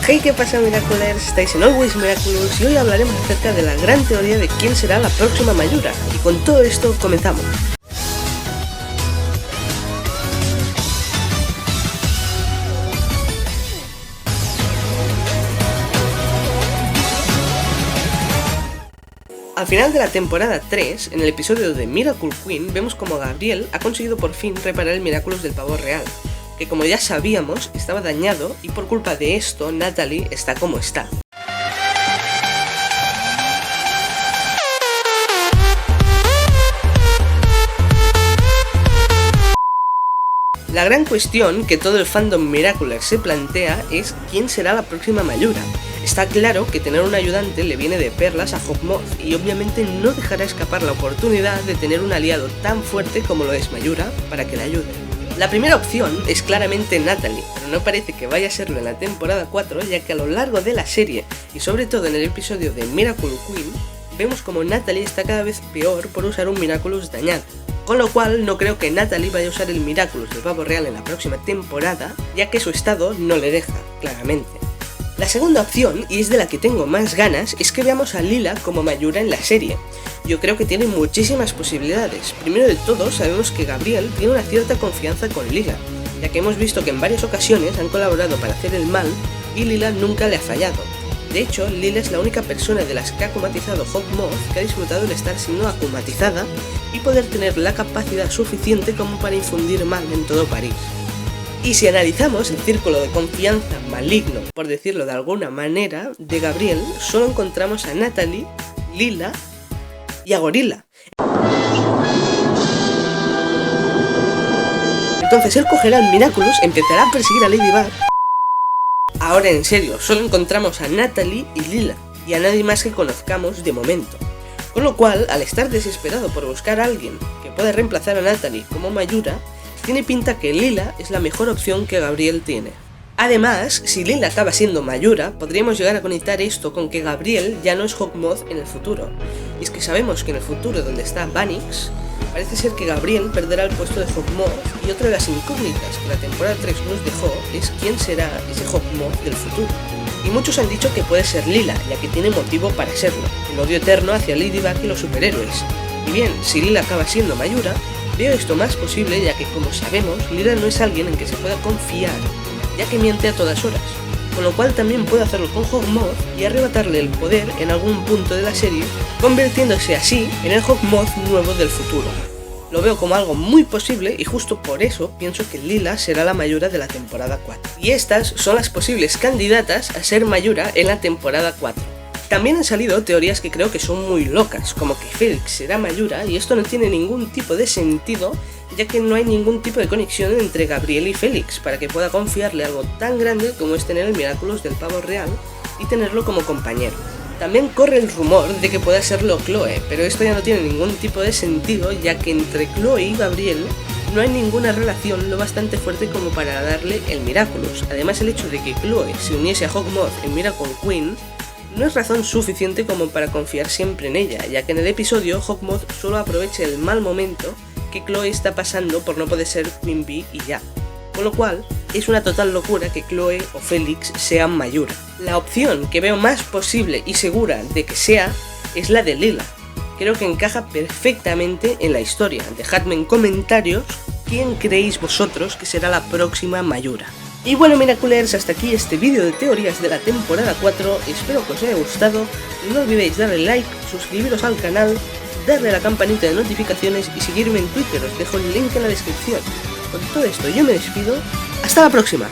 Hey, ¿qué pasa, Miraculers? Estáis en Always Miraculous y hoy hablaremos acerca de la gran teoría de quién será la próxima Mayura. Y con todo esto comenzamos. Al final de la temporada 3, en el episodio de Miracle Queen, vemos como Gabriel ha conseguido por fin reparar el Miraculous del pavo real, que como ya sabíamos estaba dañado y por culpa de esto Natalie está como está. La gran cuestión que todo el fandom Miraculer se plantea es quién será la próxima Mayura. Está claro que tener un ayudante le viene de perlas a Hawkmoth y obviamente no dejará escapar la oportunidad de tener un aliado tan fuerte como lo es Mayura para que le ayude. La primera opción es claramente Natalie, pero no parece que vaya a serlo en la temporada 4, ya que a lo largo de la serie y sobre todo en el episodio de Miracle Queen, vemos como Natalie está cada vez peor por usar un Miraculous dañado. Con lo cual no creo que Natalie vaya a usar el Miraculous del pavo real en la próxima temporada, ya que su estado no le deja, claramente. La segunda opción, y es de la que tengo más ganas, es que veamos a Lila como Mayura en la serie. Yo creo que tiene muchísimas posibilidades. Primero de todo, sabemos que Gabriel tiene una cierta confianza con Lila, ya que hemos visto que en varias ocasiones han colaborado para hacer el mal y Lila nunca le ha fallado. De hecho, Lila es la única persona de las que ha akumatizado Hawkmoth que ha disfrutado de estar siendo akumatizada y poder tener la capacidad suficiente como para infundir mal en todo París. Y si analizamos el círculo de confianza maligno, por decirlo de alguna manera, de Gabriel, solo encontramos a Natalie, Lila y a Gorilla. Entonces él cogerá el Miraculous, empezará a perseguir a Ladybug. Ahora en serio, solo encontramos a Natalie y Lila, y a nadie más que conozcamos de momento. Con lo cual, al estar desesperado por buscar a alguien que pueda reemplazar a Natalie como Mayura, tiene pinta que Lila es la mejor opción que Gabriel tiene. Además, si Lila acaba siendo Mayura, podríamos llegar a conectar esto con que Gabriel ya no es Hawkmoth en el futuro. Y es que sabemos que en el futuro donde está Vanix, parece ser que Gabriel perderá el puesto de Hawkmoth, y otra de las incógnitas que la temporada 3 nos dejó es quién será ese Hawkmoth del futuro. Y muchos han dicho que puede ser Lila, ya que tiene motivo para serlo, el odio eterno hacia Ladybug y los superhéroes. Y bien, si Lila acaba siendo Mayura, veo esto más posible ya que, como sabemos, Lila no es alguien en que se pueda confiar, ya que miente a todas horas, con lo cual también puede hacerlo con Hawkmoth y arrebatarle el poder en algún punto de la serie, convirtiéndose así en el Hawkmoth nuevo del futuro. Lo veo como algo muy posible y justo por eso pienso que Lila será la Mayura de la temporada 4. Y estas son las posibles candidatas a ser Mayura en la temporada 4. También han salido teorías que creo que son muy locas, como que Felix será Mayura, y esto no tiene ningún tipo de sentido, ya que no hay ningún tipo de conexión entre Gabriel y Felix, para que pueda confiarle algo tan grande como es tener el Miraculous del pavo real y tenerlo como compañero. También corre el rumor de que pueda serlo Chloe, pero esto ya no tiene ningún tipo de sentido, ya que entre Chloe y Gabriel no hay ninguna relación lo bastante fuerte como para darle el Miraculous. Además, el hecho de que Chloe se uniese a Hawkmoth en Miracle Queen no es razón suficiente como para confiar siempre en ella, ya que en el episodio Hawkmoth solo aprovecha el mal momento que Chloe está pasando por no poder ser Queen Bee y ya. Con lo cual, es una total locura que Chloe o Felix sean Mayura. La opción que veo más posible y segura de que sea es la de Lila. Creo que encaja perfectamente en la historia. Dejadme en comentarios quién creéis vosotros que será la próxima Mayura. Y bueno, Miraculers, hasta aquí este vídeo de teorías de la temporada 4, espero que os haya gustado, no olvidéis darle like, suscribiros al canal, darle a la campanita de notificaciones y seguirme en Twitter, os dejo el link en la descripción. Con todo esto yo me despido, ¡hasta la próxima!